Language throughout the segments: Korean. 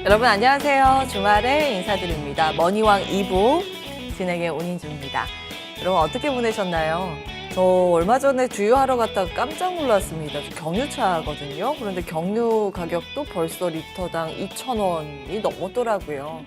여러분 안녕하세요. 주말에 인사드립니다. 머니왕 2부 진행의 온인주입니다. 여러분 어떻게 보내셨나요? 저 얼마 전에 주유하러 갔다가 깜짝 놀랐습니다. 경유차거든요. 그런데 경유 가격도 벌써 리터당 2,000원이 넘었더라고요.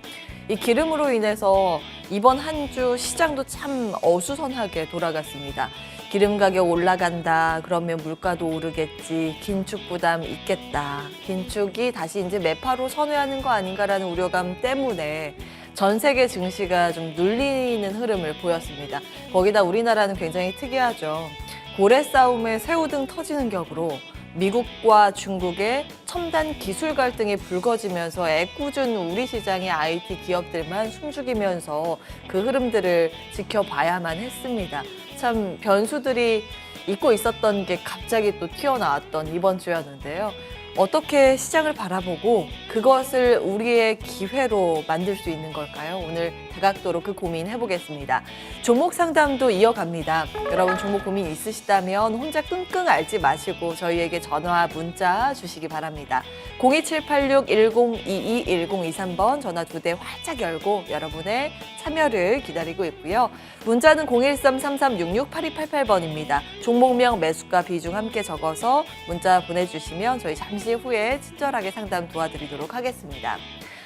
이 기름으로 인해서 이번 한 주 시장도 참 어수선하게 돌아갔습니다. 기름 가격 올라간다. 그러면 물가도 오르겠지. 긴축 부담 있겠다. 긴축이 다시 이제 매파로 선회하는 거 아닌가라는 우려감 때문에 전 세계 증시가 좀 눌리는 흐름을 보였습니다. 거기다 우리나라는 굉장히 특이하죠. 고래 싸움에 새우등 터지는 격으로 미국과 중국의 첨단 기술 갈등이 불거지면서 애꿎은 우리 시장의 IT 기업들만 숨죽이면서 그 흐름들을 지켜봐야만 했습니다. 참 변수들이 잊고 있었던 게 갑자기 또 튀어나왔던 이번 주였는데요. 어떻게 시장을 바라보고 그것을 우리의 기회로 만들 수 있는 걸까요? 오늘 다각도로 그 고민 해보겠습니다. 종목 상담도 이어갑니다. 여러분 종목 고민 있으시다면 혼자 끙끙 앓지 마시고 저희에게 전화, 문자 주시기 바랍니다. 02786-1022-1023번 전화 2대 활짝 열고 여러분의 참여를 기다리고 있고요. 문자는 013-3366-8288번입니다. 종목명, 매수가, 비중 함께 적어서 문자 보내주시면 저희 잠시 후에 친절하게 상담 도와드리도록 하겠습니다.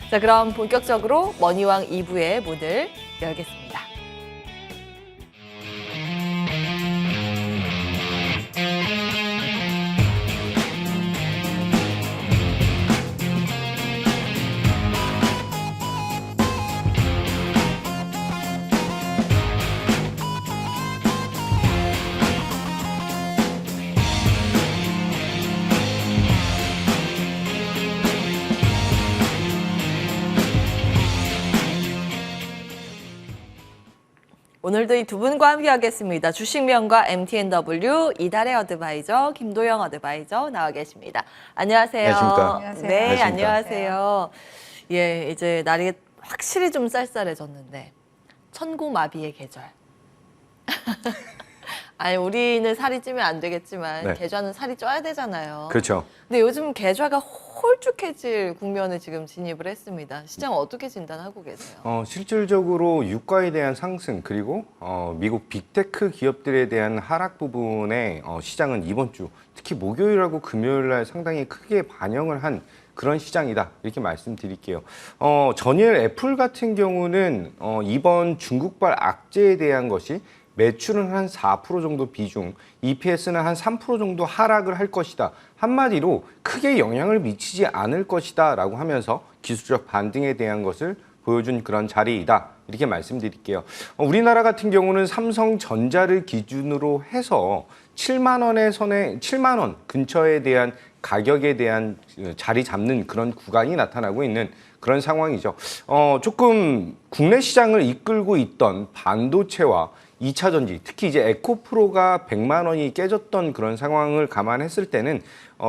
자, 그럼 본격적으로 머니왕 2부의 문을 열겠습니다. 오늘도 이 두 분과 함께 하겠습니다. 주식명가 MTNW 이달의 어드바이저 김도영 어드바이저 나와 계십니다. 안녕하세요. 안녕하십니까. 안녕하세요. 네, 안녕하십니까. 안녕하세요. 예, 이제 날이 확실히 좀 쌀쌀해졌는데 천고마비의 계절. 아니 우리는 살이 찌면 안 되겠지만 네. 계좌는 살이 쪄야 되잖아요. 그렇죠. 근데 요즘 계좌가 홀쭉해질 국면에 지금 진입을 했습니다. 시장 어떻게 진단하고 계세요? 실질적으로 유가에 대한 상승 그리고 미국 빅테크 기업들에 대한 하락 부분에 시장은 이번 주 특히 목요일하고 금요일 날 상당히 크게 반영을 한 그런 시장이다 이렇게 말씀드릴게요. 전일 애플 같은 경우는 이번 중국발 악재에 대한 것이 매출은 한 4% 정도 비중, EPS는 한 3% 정도 하락을 할 것이다. 한마디로 크게 영향을 미치지 않을 것이다 라고 하면서 기술적 반등에 대한 것을 보여준 그런 자리이다. 이렇게 말씀드릴게요. 우리나라 같은 경우는 삼성전자를 기준으로 해서 7만 원 근처에 대한 가격에 대한 자리 잡는 그런 구간이 나타나고 있는 그런 상황이죠. 조금 국내 시장을 이끌고 있던 반도체와 2차 전지, 특히 이제 에코프로가 100만 원이 깨졌던 그런 상황을 감안했을 때는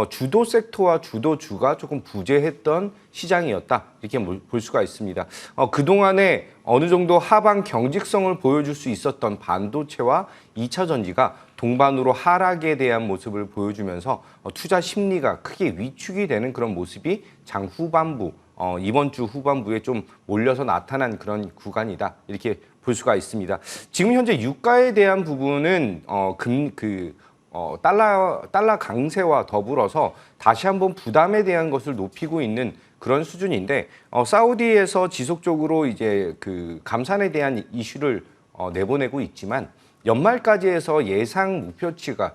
주도 섹터와 주도주가 조금 부재했던 시장이었다 이렇게 볼 수가 있습니다. 그동안에 어느 정도 하방 경직성을 보여줄 수 있었던 반도체와 2차 전지가 동반으로 하락에 대한 모습을 보여주면서 투자 심리가 크게 위축이 되는 그런 모습이 장 후반부 이번 주 후반부에 좀 몰려서 나타난 그런 구간이다 이렇게 볼 수가 있습니다. 지금 현재 유가에 대한 부분은 달러 강세와 더불어서 다시 한번 부담에 대한 것을 높이고 있는 그런 수준인데 사우디에서 지속적으로 이제 그 감산에 대한 이슈를 내보내고 있지만 연말까지 해서 예상 목표치가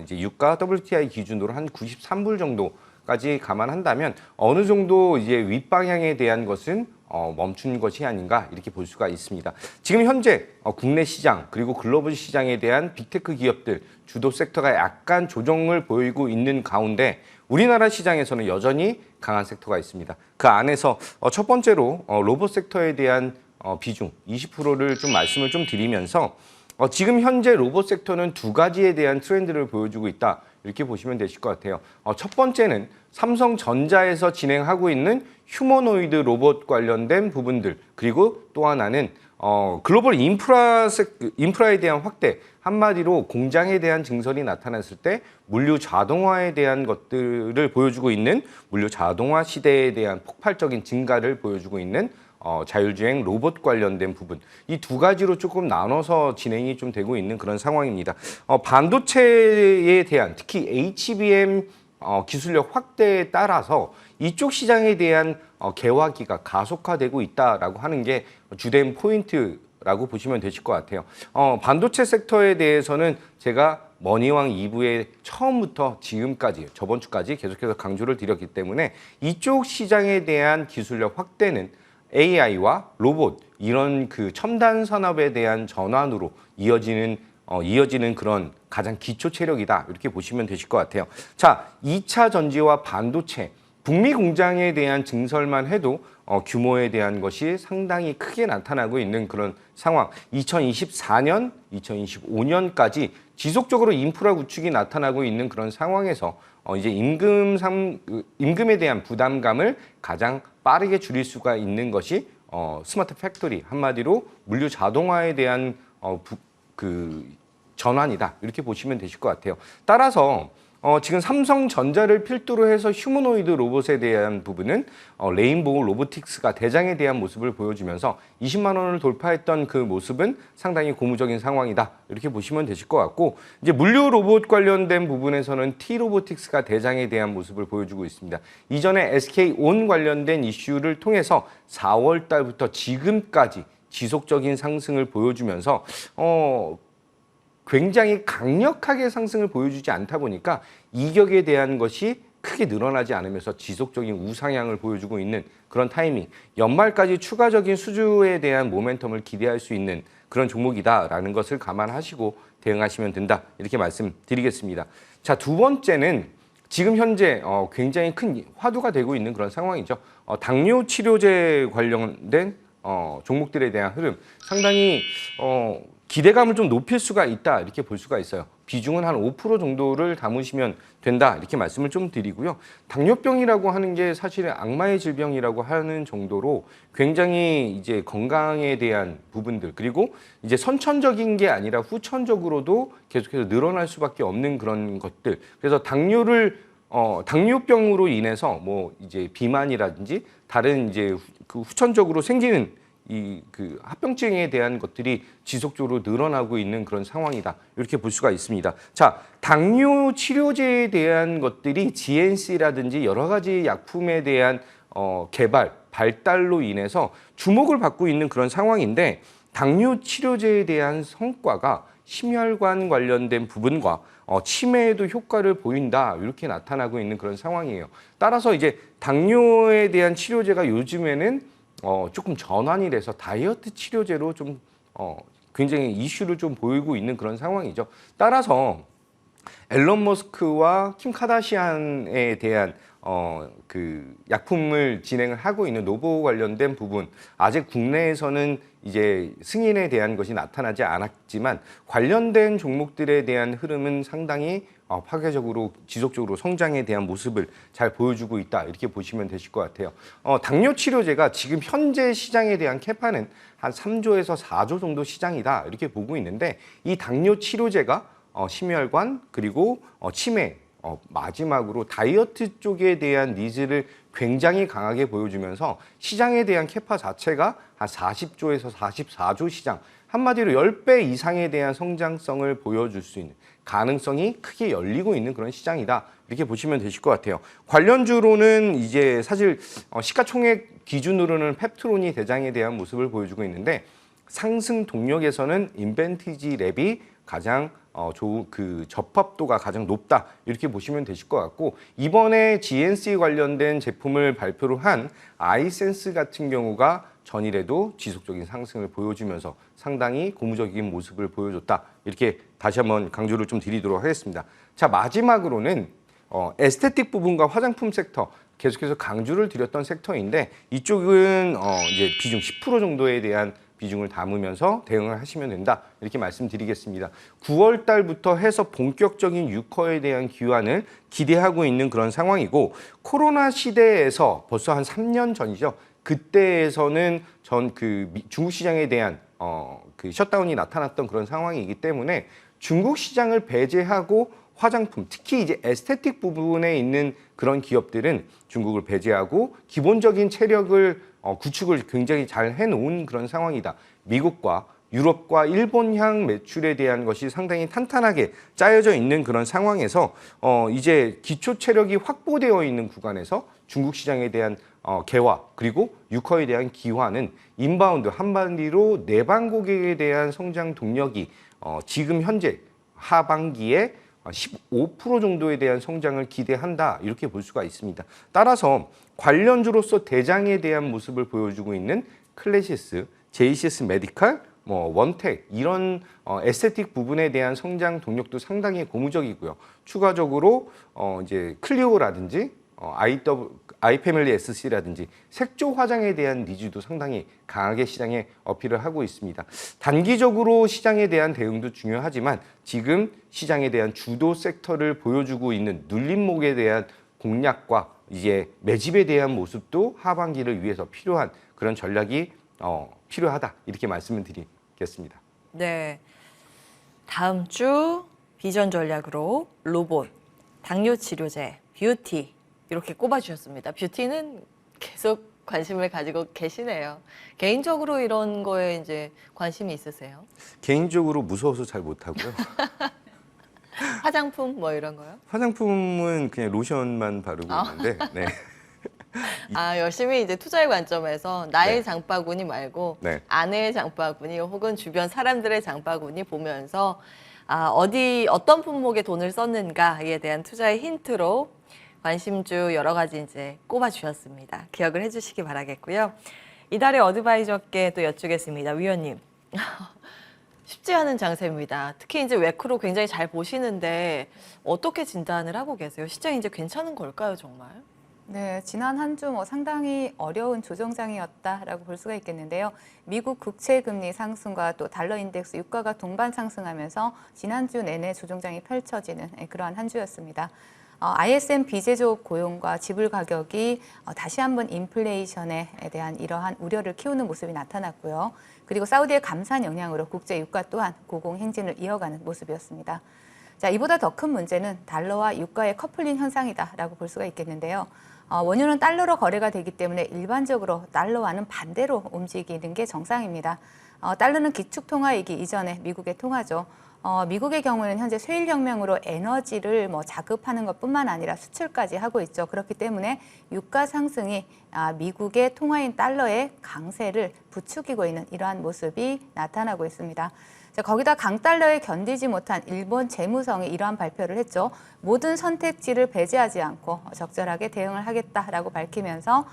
이제 유가 WTI 기준으로 한 93불 정도까지 감안한다면 어느 정도 이제 윗방향에 대한 것은 멈춘 것이 아닌가 이렇게 볼 수가 있습니다. 지금 현재 국내 시장 그리고 글로벌 시장에 대한 빅테크 기업들 주도 섹터가 약간 조정을 보이고 있는 가운데 우리나라 시장에서는 여전히 강한 섹터가 있습니다. 그 안에서 첫 번째로 로봇 섹터에 대한 비중 20%를 좀 말씀을 좀 드리면서 지금 현재 로봇 섹터는 두 가지에 대한 트렌드를 보여주고 있다. 이렇게 보시면 되실 것 같아요. 첫 번째는 삼성전자에서 진행하고 있는 휴머노이드 로봇 관련된 부분들, 그리고 또 하나는 글로벌 인프라에 대한 확대, 한마디로 공장에 대한 증설이 나타났을 때 물류 자동화에 대한 것들을 보여주고 있는 물류 자동화 시대에 대한 폭발적인 증가를 보여주고 있는 자율주행 로봇 관련된 부분, 이 두 가지로 조금 나눠서 진행이 좀 되고 있는 그런 상황입니다. 반도체에 대한 특히 HBM 기술력 확대에 따라서 이쪽 시장에 대한 개화기가 가속화되고 있다라고 하는 게 주된 포인트라고 보시면 되실 것 같아요. 반도체 섹터에 대해서는 제가 머니왕 2부에 처음부터 지금까지 저번 주까지 계속해서 강조를 드렸기 때문에 이쪽 시장에 대한 기술력 확대는 AI와 로봇 이런 그 첨단 산업에 대한 전환으로 이어지는 그런 가장 기초 체력이다 이렇게 보시면 되실 것 같아요. 자, 2차 전지와 반도체 북미 공장에 대한 증설만 해도 규모에 대한 것이 상당히 크게 나타나고 있는 그런 상황. 2024년, 2025년까지 지속적으로 인프라 구축이 나타나고 있는 그런 상황에서 이제 임금에 대한 부담감을 가장 빠르게 줄일 수가 있는 것이 스마트 팩토리, 한마디로 물류 자동화에 대한 전환이다 이렇게 보시면 되실 것 같아요. 따라서 지금 삼성전자를 필두로 해서 휴머노이드 로봇에 대한 부분은 레인보우 로보틱스가 대장에 대한 모습을 보여주면서 20만 원을 돌파했던 그 모습은 상당히 고무적인 상황이다 이렇게 보시면 되실 것 같고, 이제 물류 로봇 관련된 부분에서는 T로보틱스가 대장에 대한 모습을 보여주고 있습니다. 이전에 SK온 관련된 이슈를 통해서 4월 달부터 지금까지 지속적인 상승을 보여주면서 굉장히 강력하게 상승을 보여주지 않다 보니까 이격에 대한 것이 크게 늘어나지 않으면서 지속적인 우상향을 보여주고 있는 그런 타이밍, 연말까지 추가적인 수주에 대한 모멘텀을 기대할 수 있는 그런 종목이다라는 것을 감안하시고 대응하시면 된다 이렇게 말씀드리겠습니다. 자, 두 번째는 지금 현재 굉장히 큰 화두가 되고 있는 그런 상황이죠. 당뇨 치료제 관련된 종목들에 대한 흐름, 상당히 기대감을 좀 높일 수가 있다 이렇게 볼 수가 있어요. 비중은 한 5% 정도를 담으시면 된다 이렇게 말씀을 좀 드리고요. 당뇨병이라고 하는 게 사실은 악마의 질병이라고 하는 정도로 굉장히 이제 건강에 대한 부분들, 그리고 이제 선천적인 게 아니라 후천적으로도 계속해서 늘어날 수밖에 없는 그런 것들. 그래서 당뇨병으로 인해서 뭐 이제 비만이라든지 다른 이제 그 후천적으로 생기는 그 합병증에 대한 것들이 지속적으로 늘어나고 있는 그런 상황이다 이렇게 볼 수가 있습니다. 자, 당뇨 치료제에 대한 것들이 GNC라든지 여러 가지 약품에 대한 개발, 발달로 인해서 주목을 받고 있는 그런 상황인데, 당뇨 치료제에 대한 성과가 심혈관 관련된 부분과 치매에도 효과를 보인다 이렇게 나타나고 있는 그런 상황이에요. 따라서 이제 당뇨에 대한 치료제가 요즘에는 조금 전환이 돼서 다이어트 치료제로 좀 굉장히 이슈를 좀 보이고 있는 그런 상황이죠. 따라서 앨런 머스크와 킴 카다시안에 대한 그 약품을 진행을 하고 있는 노보 관련된 부분, 아직 국내에서는 이제 승인에 대한 것이 나타나지 않았지만 관련된 종목들에 대한 흐름은 상당히 파괴적으로 지속적으로 성장에 대한 모습을 잘 보여주고 있다 이렇게 보시면 되실 것 같아요. 당뇨 치료제가 지금 현재 시장에 대한 캐파는 한 3조에서 4조 정도 시장이다 이렇게 보고 있는데, 이 당뇨 치료제가 심혈관 그리고 치매, 마지막으로 다이어트 쪽에 대한 니즈를 굉장히 강하게 보여주면서 시장에 대한 캐파 자체가 한 40조에서 44조 시장, 한마디로 10배 이상에 대한 성장성을 보여줄 수 있는 가능성이 크게 열리고 있는 그런 시장이다 이렇게 보시면 되실 것 같아요. 관련주로는 이제 사실 시가총액 기준으로는 펩트론이 대장에 대한 모습을 보여주고 있는데, 상승 동력에서는 인벤티지 랩이 가장 좋은 그 접합도가 가장 높다 이렇게 보시면 되실 것 같고, 이번에 GNC 관련된 제품을 발표를 한 아이센스 같은 경우가 전일에도 지속적인 상승을 보여주면서 상당히 고무적인 모습을 보여줬다 이렇게 다시 한번 강조를 좀 드리도록 하겠습니다. 자, 마지막으로는 에스테틱 부분과 화장품 섹터, 계속해서 강조를 드렸던 섹터인데, 이쪽은 이제 비중 10% 정도에 대한 비중을 담으면서 대응을 하시면 된다 이렇게 말씀드리겠습니다. 9월 달부터 해서 본격적인 유커에 대한 기환을 기대하고 있는 그런 상황이고, 코로나 시대에서 벌써 한 3년 전이죠. 그때에서는 중국 시장에 대한 그 셧다운이 나타났던 그런 상황이기 때문에 중국 시장을 배제하고 화장품, 특히 이제 에스테틱 부분에 있는 그런 기업들은 중국을 배제하고 기본적인 체력을 구축을 굉장히 잘 해놓은 그런 상황이다. 미국과 유럽과 일본향 매출에 대한 것이 상당히 탄탄하게 짜여져 있는 그런 상황에서 이제 기초 체력이 확보되어 있는 구간에서 중국 시장에 대한 개화 그리고 유커에 대한 기화는 인바운드 한마디로 내방 고객에 대한 성장 동력이 지금 현재 하반기에 15% 정도에 대한 성장을 기대한다 이렇게 볼 수가 있습니다. 따라서 관련주로서 대장에 대한 모습을 보여주고 있는 클래시스, JCS 메디칼, 원텍 이런 에스테틱 부분에 대한 성장 동력도 상당히 고무적이고요. 추가적으로 이제 클리오라든지 아이패밀리 SC라든지 색조 화장에 대한 니즈도 상당히 강하게 시장에 어필을 하고 있습니다. 단기적으로 시장에 대한 대응도 중요하지만 지금 시장에 대한 주도 섹터를 보여주고 있는 눌림목에 대한 공략과 이제 매집에 대한 모습도 하반기를 위해서 필요한 그런 전략이 필요하다 이렇게 말씀을 드리겠습니다. 네. 다음 주 비전 전략으로 로봇, 당뇨 치료제, 뷰티 이렇게 꼽아주셨습니다. 뷰티는 계속 관심을 가지고 계시네요. 개인적으로 이런 거에 이제 관심이 있으세요? 개인적으로 무서워서 잘 못하고요. 화장품 뭐 이런 거요? 화장품은 그냥 로션만 바르고 있는데 네. 열심히 이제 투자의 관점에서 나의 네. 장바구니 말고 네. 아내의 장바구니 혹은 주변 사람들의 장바구니 보면서 어떤 품목에 돈을 썼는가에 대한 투자의 힌트로 관심주 여러 가지 이제 꼽아 주셨습니다. 기억을 해주시기 바라겠고요. 이달의 어드바이저께 또 여쭈겠습니다. 위원님. 쉽지 않은 장세입니다. 특히 이제 외크로 굉장히 잘 보시는데 어떻게 진단을 하고 계세요? 시장이 이제 괜찮은 걸까요, 정말? 네, 지난 한 주 상당히 어려운 조정장이었다라고 볼 수가 있겠는데요. 미국 국채 금리 상승과 또 달러 인덱스 유가가 동반 상승하면서 지난주 내내 조정장이 펼쳐지는 그러한 한 주였습니다. ISM 비제조업 고용과 지불 가격이 다시 한번 인플레이션에 대한 이러한 우려를 키우는 모습이 나타났고요. 그리고 사우디의 감산 영향으로 국제 유가 또한 고공행진을 이어가는 모습이었습니다. 자, 이보다 더 큰 문제는 달러와 유가의 커플링 현상이다라고 볼 수가 있겠는데요. 원유는 달러로 거래가 되기 때문에 일반적으로 달러와는 반대로 움직이는 게 정상입니다. 달러는 기축통화이기 이전에 미국의 통화죠. 미국의 경우에는 현재 쇠일혁명으로 에너지를 자급하는 것뿐만 아니라 수출까지 하고 있죠. 그렇기 때문에 유가 상승이 미국의 통화인 달러의 강세를 부추기고 있는 이러한 모습이 나타나고 있습니다. 자, 거기다 강달러에 견디지 못한 일본 재무성이 이러한 발표를 했죠. 모든 선택지를 배제하지 않고 적절하게 대응을 하겠다라고 밝히면서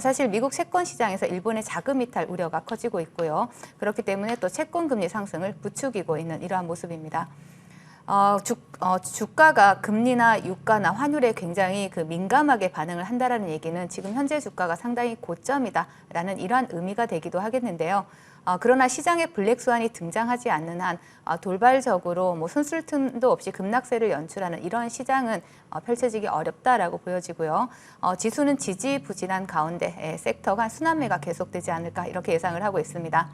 사실 미국 채권 시장에서 일본의 자금 이탈 우려가 커지고 있고요. 그렇기 때문에 또 채권 금리 상승을 부추기고 있는 이러한 모습입니다. 주가가 금리나 유가나 환율에 굉장히 민감하게 반응을 한다라는 얘기는 지금 현재 주가가 상당히 고점이다라는 이러한 의미가 되기도 하겠는데요. 그러나 시장에 블랙스완이 등장하지 않는 한 돌발적으로 손쓸 틈도 없이 급락세를 연출하는 이런 시장은 펼쳐지기 어렵다라고 보여지고요. 지수는 지지부진한 가운데 섹터 간 순환매가 계속되지 않을까 이렇게 예상을 하고 있습니다.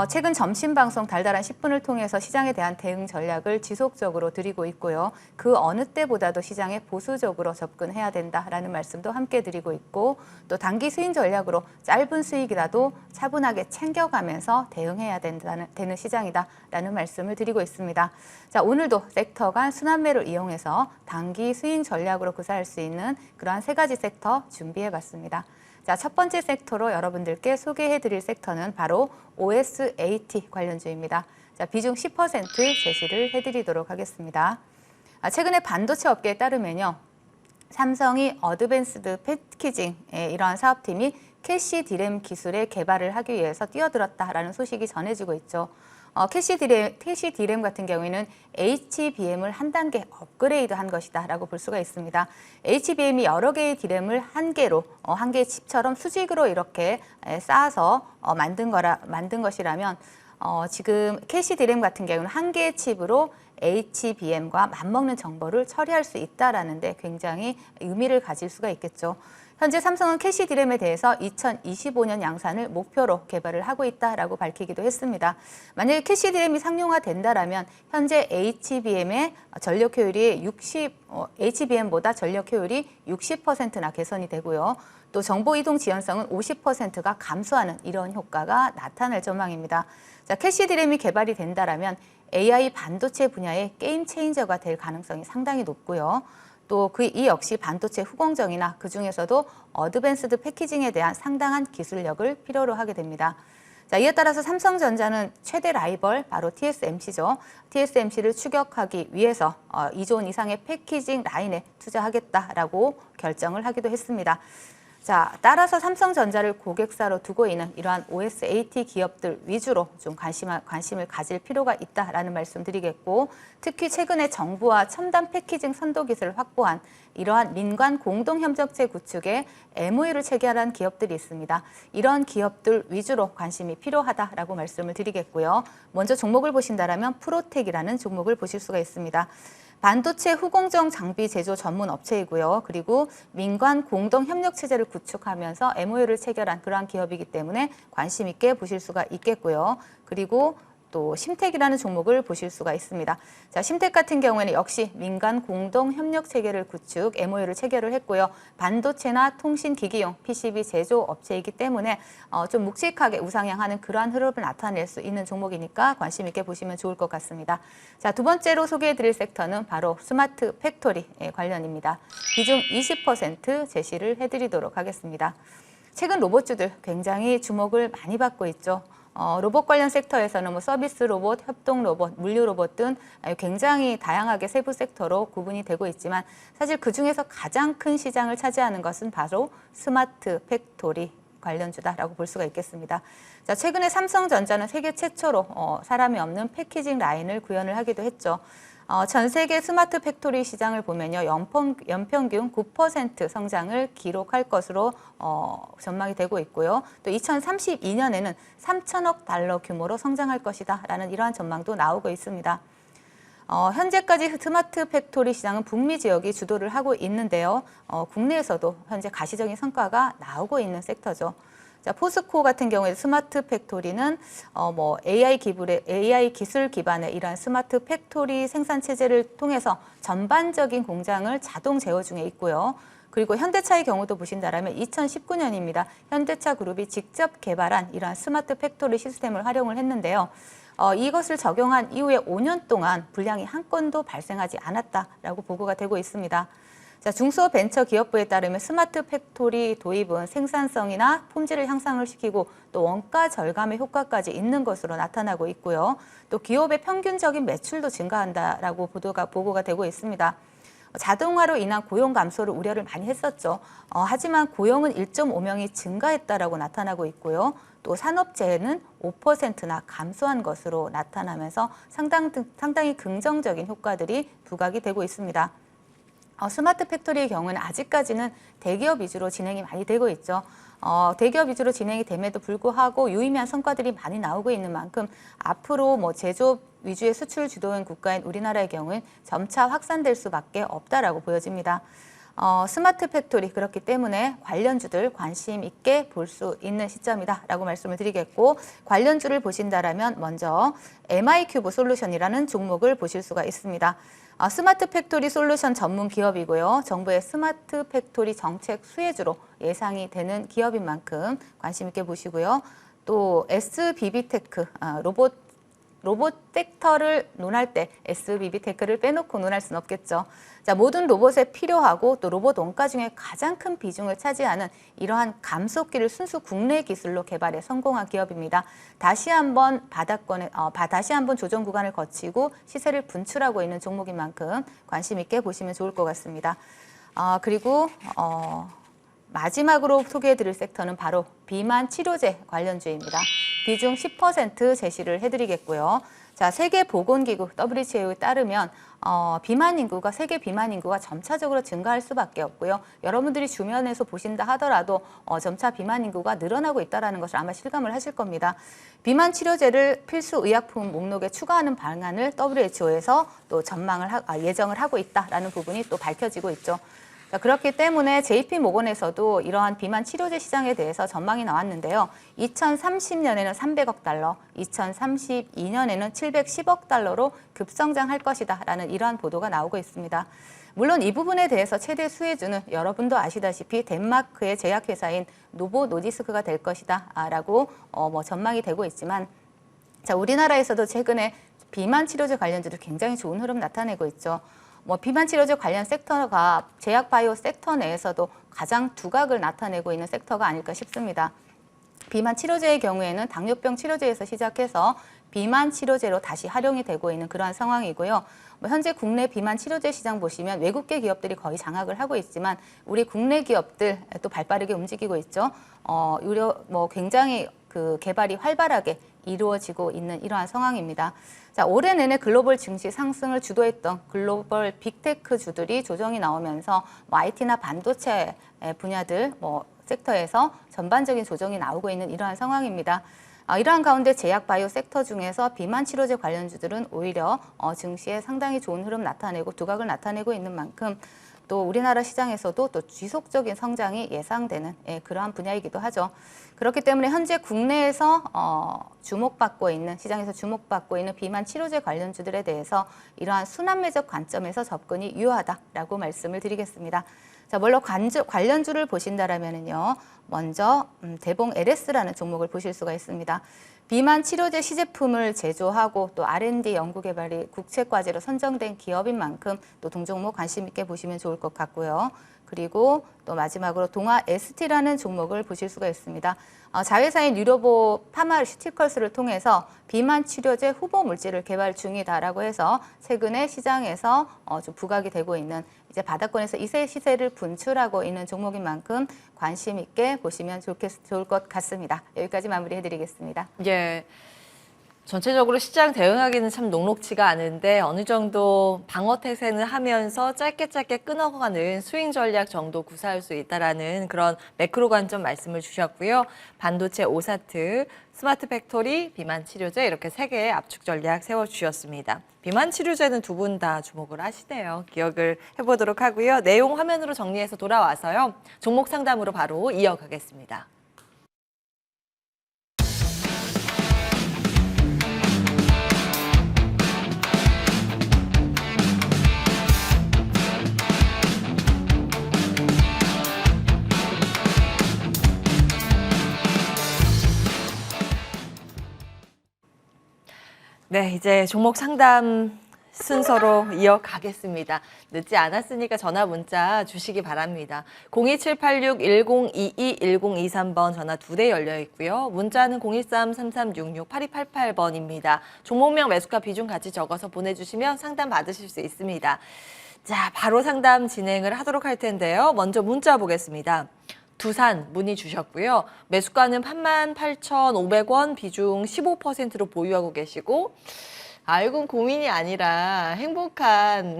최근 점심 방송 달달한 10분을 통해서 시장에 대한 대응 전략을 지속적으로 드리고 있고요. 그 어느 때보다도 시장에 보수적으로 접근해야 된다라는 말씀도 함께 드리고 있고 또 단기 스윙 전략으로 짧은 수익이라도 차분하게 챙겨가면서 대응해야 되는 시장이다라는 말씀을 드리고 있습니다. 자, 오늘도 섹터 간 순환매를 이용해서 단기 스윙 전략으로 구사할 수 있는 그러한 세 가지 섹터 준비해봤습니다. 자, 첫 번째 섹터로 여러분들께 소개해드릴 섹터는 바로 OSAT 관련주입니다. 자, 비중 10% 제시를 해드리도록 하겠습니다. 최근에 반도체 업계에 따르면요, 삼성이 어드밴스드 패키징의 이러한 사업팀이 캐시 디램 기술의 개발을 하기 위해서 뛰어들었다라는 소식이 전해지고 있죠. 캐시 디램 같은 경우에는 HBM을 한 단계 업그레이드 한 것이다라고 볼 수가 있습니다. HBM이 여러 개의 디램을 한 개로 한 개의 칩처럼 수직으로 이렇게 쌓아서 만든 것이라면 지금 캐시 디램 같은 경우는 한 개의 칩으로 HBM과 맞먹는 정보를 처리할 수 있다라는 데 굉장히 의미를 가질 수가 있겠죠. 현재 삼성은 캐시 디램에 대해서 2025년 양산을 목표로 개발을 하고 있다라고 밝히기도 했습니다. 만약에 캐시 디램이 상용화된다라면 현재 HBM의 전력 효율이 HBM보다 전력 효율이 60%나 개선이 되고요. 또 정보 이동 지연성은 50%가 감소하는 이런 효과가 나타날 전망입니다. 자, 캐시 디램이 개발이 된다라면 AI 반도체 분야의 게임 체인저가 될 가능성이 상당히 높고요. 또 이 역시 반도체 후공정이나 그중에서도 어드밴스드 패키징에 대한 상당한 기술력을 필요로 하게 됩니다. 자, 이에 따라서 삼성전자는 최대 라이벌 바로 TSMC죠. TSMC를 추격하기 위해서 2조 원 이상의 패키징 라인에 투자하겠다라고 결정을 하기도 했습니다. 자, 따라서 삼성전자를 고객사로 두고 있는 이러한 OSAT 기업들 위주로 좀 관심을 가질 필요가 있다라는 말씀 드리겠고, 특히 최근에 정부와 첨단 패키징 선도 기술을 확보한 이러한 민관 공동협력체 구축에 MOU를 체결한 기업들이 있습니다. 이런 기업들 위주로 관심이 필요하다라고 말씀을 드리겠고요. 먼저 종목을 보신다라면 프로텍이라는 종목을 보실 수가 있습니다. 반도체 후공정 장비 제조 전문 업체이고요. 그리고 민관 공동 협력 체제를 구축하면서 MOU를 체결한 그러한 기업이기 때문에 관심 있게 보실 수가 있겠고요. 그리고 또 심텍이라는 종목을 보실 수가 있습니다. 자, 심텍 같은 경우에는 역시 민간 공동 협력 체계를 구축, MOU를 체결을 했고요. 반도체나 통신 기기용 PCB 제조 업체이기 때문에 좀 묵직하게 우상향하는 그러한 흐름을 나타낼 수 있는 종목이니까 관심 있게 보시면 좋을 것 같습니다. 자, 두 번째로 소개해드릴 섹터는 바로 스마트 팩토리 관련입니다. 비중 20% 제시를 해드리도록 하겠습니다. 최근 로봇주들 굉장히 주목을 많이 받고 있죠. 로봇 관련 sek터에서는 뭐 서비스 로봇, 협동 로봇, 물류 로봇 등 굉장히 다양하게 세부 섹터로 구분이 되고 있지만 사실 그중에서 가장 큰 시장을 차지하는 것은 바로 스마트 팩토리 관련주다라고 볼 수가 있겠습니다. 자, 최근에 삼성전자는 세계 최초로 사람이 없는 패키징 라인을 구현을 하기도 했죠. 전 세계 스마트 팩토리 시장을 보면요, 연평균 9% 성장을 기록할 것으로 전망이 되고 있고요. 또 2032년에는 3천억 달러 규모로 성장할 것이다라는 이러한 전망도 나오고 있습니다. 현재까지 스마트 팩토리 시장은 북미 지역이 주도를 하고 있는데요. 국내에서도 현재 가시적인 성과가 나오고 있는 섹터죠. 자, 포스코 같은 경우에 스마트 팩토리는 AI 기술 기반의 이러한 스마트 팩토리 생산 체제를 통해서 전반적인 공장을 자동 제어 중에 있고요. 그리고 현대차의 경우도 보신다면 2019년입니다. 현대차 그룹이 직접 개발한 이러한 스마트 팩토리 시스템을 활용을 했는데요. 이것을 적용한 이후에 5년 동안 불량이 한 건도 발생하지 않았다라고 보고가 되고 있습니다. 자, 중소벤처기업부에 따르면 스마트 팩토리 도입은 생산성이나 품질을 향상을 시키고 또 원가 절감의 효과까지 있는 것으로 나타나고 있고요. 또 기업의 평균적인 매출도 증가한다라고 보고가 되고 있습니다. 자동화로 인한 고용 감소를 우려를 많이 했었죠. 하지만 고용은 1.5명이 증가했다라고 나타나고 있고요. 또 산업재해는 5%나 감소한 것으로 나타나면서 상당히 긍정적인 효과들이 부각이 되고 있습니다. 스마트 팩토리의 경우는 아직까지는 대기업 위주로 진행이 많이 되고 있죠. 대기업 위주로 진행이 됨에도 불구하고 유의미한 성과들이 많이 나오고 있는 만큼 앞으로 제조업 위주의 수출 주도인 국가인 우리나라의 경우는 점차 확산될 수밖에 없다라고 보여집니다. 스마트 팩토리 그렇기 때문에 관련주들 관심 있게 볼 수 있는 시점이다라고 말씀을 드리겠고, 관련주를 보신다라면 먼저 MI큐브 솔루션이라는 종목을 보실 수가 있습니다. 스마트 팩토리 솔루션 전문 기업이고요. 정부의 스마트 팩토리 정책 수혜주로 예상이 되는 기업인 만큼 관심 있게 보시고요. 또 SBB테크 로봇 섹터를 논할 때 SBB테크를 빼놓고 논할 수는 없겠죠. 자, 모든 로봇에 필요하고 또 로봇 원가 중에 가장 큰 비중을 차지하는 이러한 감속기를 순수 국내 기술로 개발에 성공한 기업입니다. 다시 한번 조정 구간을 거치고 시세를 분출하고 있는 종목인 만큼 관심 있게 보시면 좋을 것 같습니다. 그리고 마지막으로 소개해드릴 sek터는 바로 비만 치료제 관련주입니다. 비중 10% 제시를 해드리겠고요. 자, 세계보건기구 WHO에 따르면 세계 비만 인구가 점차적으로 증가할 수밖에 없고요. 여러분들이 주변에서 보신다 하더라도 점차 비만 인구가 늘어나고 있다는 것을 아마 실감을 하실 겁니다. 비만 치료제를 필수 의약품 목록에 추가하는 방안을 WHO에서 또 예정을 하고 있다라는 부분이 또 밝혀지고 있죠. 자, 그렇기 때문에 JP 모건에서도 이러한 비만 치료제 시장에 대해서 전망이 나왔는데요. 2030년에는 300억 달러, 2032년에는 710억 달러로 급성장할 것이다라는 이러한 보도가 나오고 있습니다. 물론 이 부분에 대해서 최대 수혜주는 여러분도 아시다시피 덴마크의 제약회사인 노보 노디스크가 될 것이다라고 전망이 되고 있지만, 자, 우리나라에서도 최근에 비만 치료제 관련주도 굉장히 좋은 흐름 나타내고 있죠. 비만 치료제 관련 섹터가 제약 바이오 섹터 내에서도 가장 두각을 나타내고 있는 섹터가 아닐까 싶습니다. 비만 치료제의 경우에는 당뇨병 치료제에서 시작해서 비만 치료제로 다시 활용이 되고 있는 그러한 상황이고요. 현재 국내 비만 치료제 시장 보시면 외국계 기업들이 거의 장악을 하고 있지만 우리 국내 기업들 또 발빠르게 움직이고 있죠. 굉장히 그 개발이 활발하게 이루어지고 있는 이러한 상황입니다. 자, 올해 내내 글로벌 증시 상승을 주도했던 글로벌 빅테크 주들이 조정이 나오면서 IT나 반도체 분야들 섹터에서 전반적인 조정이 나오고 있는 이러한 상황입니다. 이러한 가운데 제약 바이오 섹터 중에서 비만 치료제 관련주들은 오히려 증시에 상당히 좋은 흐름 나타내고 두각을 나타내고 있는 만큼 또 우리나라 시장에서도 또 지속적인 성장이 예상되는 그러한 분야이기도 하죠. 그렇기 때문에 현재 국내에서 주목받고 있는 시장에서 주목받고 있는 비만 치료제 관련주들에 대해서 이러한 순환매적 관점에서 접근이 유효하다라고 말씀을 드리겠습니다. 자, 물론 관련주를 보신다라면요, 먼저 대봉 LS라는 종목을 보실 수가 있습니다. 비만 치료제 시제품을 제조하고 또 R&D 연구개발이 국책과제로 선정된 기업인 만큼 또 동종목 관심 있게 보시면 좋을 것 같고요. 그리고 또 마지막으로 동아 ST라는 종목을 보실 수가 있습니다. 자회사인 뉴로보 파마슈티컬스를 통해서 비만 치료제 후보 물질을 개발 중이다라고 해서 최근에 시장에서 좀 부각이 되고 있는, 이제 바닥권에서 이세 시세를 분출하고 있는 종목인 만큼 관심 있게 보시면 좋을 것 같습니다. 여기까지 마무리해드리겠습니다. 예. 전체적으로 시장 대응하기는 참 녹록지가 않은데 어느 정도 방어 태세는 하면서 짧게 끊어가는 스윙 전략 정도 구사할 수 있다라는 그런 매크로 관점 말씀을 주셨고요. 반도체 오사트, 스마트 팩토리, 비만 치료제 이렇게 3개의 압축 전략 세워주셨습니다. 비만 치료제는 두 분 다 주목을 하시네요. 기억을 해보도록 하고요. 내용 화면으로 정리해서 돌아와서요. 종목 상담으로 바로 이어가겠습니다. 네, 이제 종목 상담 순서로 이어가겠습니다. 늦지 않았으니까 전화 문자 주시기 바랍니다. 02786-1022-1023번 전화 2대 열려 있고요. 문자는 013-3366-8288번입니다. 종목명 매수가 비중 같이 적어서 보내주시면 상담 받으실 수 있습니다. 자, 바로 상담 진행을 하도록 할 텐데요. 먼저 문자 보겠습니다. 두산 문의 주셨고요. 매수가는 88,500원, 비중 15%로 보유하고 계시고, 이건 고민이 아니라 행복한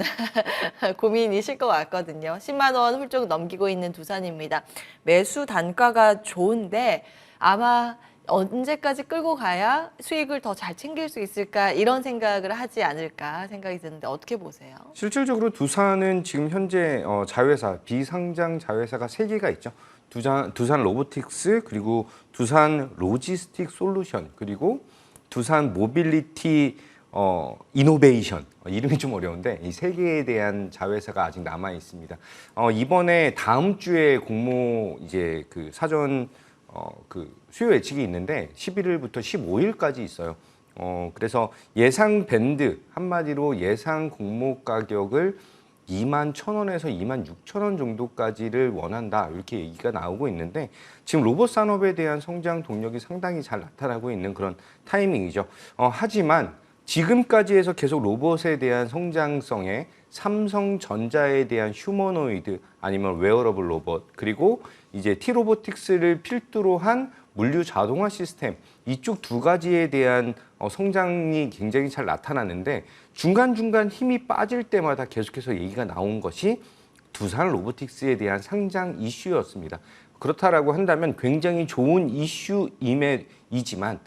고민이실 것 같거든요. 10만 원 훌쩍 넘기고 있는 두산입니다. 매수 단가가 좋은데 아마 언제까지 끌고 가야 수익을 더 잘 챙길 수 있을까, 이런 생각을 하지 않을까 생각이 드는데 어떻게 보세요? 실질적으로 두산은 지금 현재 자회사, 비상장 자회사가 3개가 있죠. 두산 로보틱스, 그리고 두산 로지스틱 솔루션, 그리고 두산 모빌리티 이노베이션, 이름이 좀 어려운데 이 3개에 대한 자회사가 아직 남아 있습니다. 이번에 다음 주에 공모 이제 그 사전 그 수요 예측이 있는데 11일부터 15일까지 있어요. 그래서 예상 밴드, 한마디로 예상 공모 가격을 21,000원에서 26,000원 정도까지를 원한다, 이렇게 얘기가 나오고 있는데 지금 로봇 산업에 대한 성장 동력이 상당히 잘 나타나고 있는 그런 타이밍이죠. 하지만 지금까지 해서 계속 로봇에 대한 성장성에 삼성전자에 대한 휴머노이드 아니면 웨어러블 로봇, 그리고 이제 T로보틱스를 필두로 한 물류 자동화 시스템, 이쪽 2가지에 대한 성장이 굉장히 잘 나타나는데 중간중간 힘이 빠질 때마다 계속해서 얘기가 나온 것이 두산 로보틱스에 대한 상장 이슈였습니다. 그렇다라고 한다면 굉장히 좋은 이슈임이지만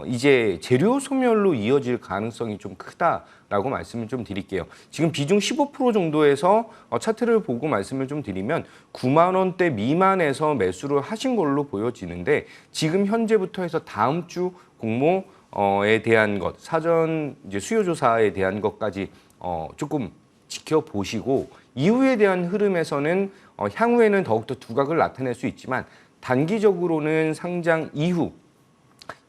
이제 재료 소멸로 이어질 가능성이 좀 크다라고 말씀을 좀 드릴게요. 지금 비중 15% 정도에서 차트를 보고 말씀을 좀 드리면 9만 원대 미만에서 매수를 하신 걸로 보여지는데 지금 현재부터 해서 다음 주 공모에 대한 것, 사전 이제 수요 조사에 대한 것까지 조금 지켜보시고 이후에 대한 흐름에서는 향후에는 더욱더 두각을 나타낼 수 있지만 단기적으로는 상장 이후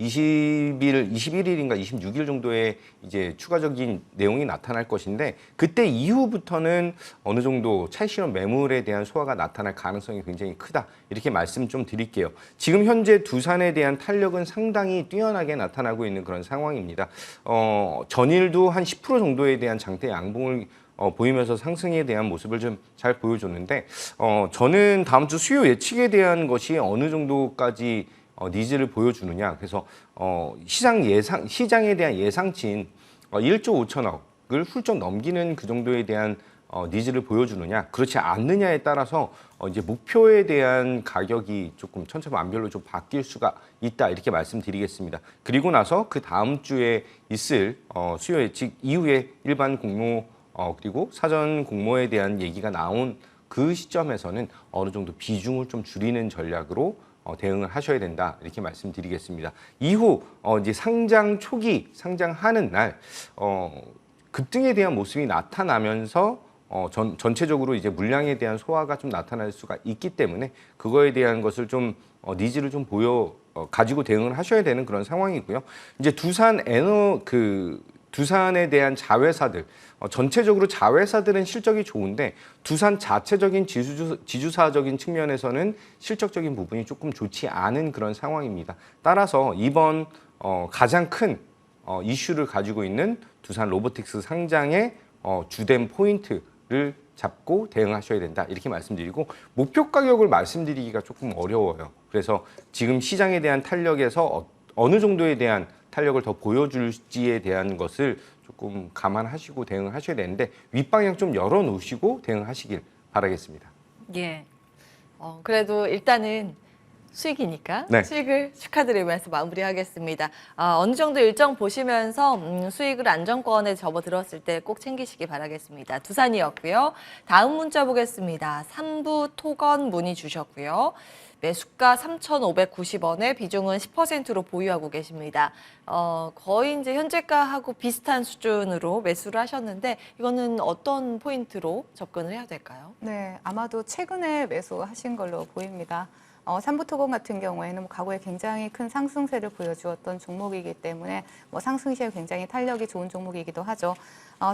21일인가 26일 정도에 이제 추가적인 내용이 나타날 것인데 그때 이후부터는 어느 정도 차익 실현 매물에 대한 소화가 나타날 가능성이 굉장히 크다. 이렇게 말씀 좀 드릴게요. 지금 현재 두산에 대한 탄력은 상당히 뛰어나게 나타나고 있는 그런 상황입니다. 전일도 한 10% 정도에 대한 장대 양봉을 보이면서 상승에 대한 모습을 좀 잘 보여줬는데 저는 다음 주 수요 예측에 대한 것이 어느 정도까지 니즈를 보여주느냐. 그래서 시장에 대한 예상치인 1조 5천억을 훌쩍 넘기는 그 정도에 대한 니즈를 보여주느냐, 그렇지 않느냐에 따라서 이제 목표에 대한 가격이 조금 천차만별로 좀 바뀔 수가 있다. 이렇게 말씀드리겠습니다. 그리고 나서 그 다음 주에 있을 수요 예측 이후에 일반 공모 그리고 사전 공모에 대한 얘기가 나온 그 시점에서는 어느 정도 비중을 좀 줄이는 전략으로 대응을 하셔야 된다. 이렇게 말씀드리겠습니다. 이후 이제 상장 초기 상장하는 날 급등에 대한 모습이 나타나면서 전체적으로 이제 물량에 대한 소화가 좀 나타날 수가 있기 때문에 그거에 대한 것을 좀 니즈를 좀 가지고 대응을 하셔야 되는 그런 상황이고요. 이제 두산에 대한 자회사들 전체적으로 자회사들은 실적이 좋은데 두산 자체적인 지주사적인 측면에서는 실적적인 부분이 조금 좋지 않은 그런 상황입니다. 따라서 이번 가장 큰 이슈를 가지고 있는 두산 로보틱스 상장의 주된 포인트를 잡고 대응하셔야 된다. 이렇게 말씀드리고 목표 가격을 말씀드리기가 조금 어려워요. 그래서 지금 시장에 대한 탄력에서 어느 정도에 대한 탄력을 더 보여줄지에 대한 것을 조금 감안하시고 대응을 하셔야 되는데 윗방향 좀 열어놓으시고 대응하시길 바라겠습니다. 예. 그래도 일단은 수익이니까 네. 수익을 축하드리면서 마무리하겠습니다. 어느 정도 일정 보시면서 수익을 안정권에 접어들었을 때 꼭 챙기시기 바라겠습니다. 두산이었고요. 다음 문자 보겠습니다. 3부 토건 문의 주셨고요. 매수가 3,590원에 비중은 10%로 보유하고 계십니다. 거의 이제 현재가하고 비슷한 수준으로 매수를 하셨는데 이거는 어떤 포인트로 접근을 해야 될까요? 네, 아마도 최근에 매수하신 걸로 보입니다. 삼부토건 같은 경우에는 과거에 굉장히 큰 상승세를 보여주었던 종목이기 때문에 상승 시에 굉장히 탄력이 좋은 종목이기도 하죠.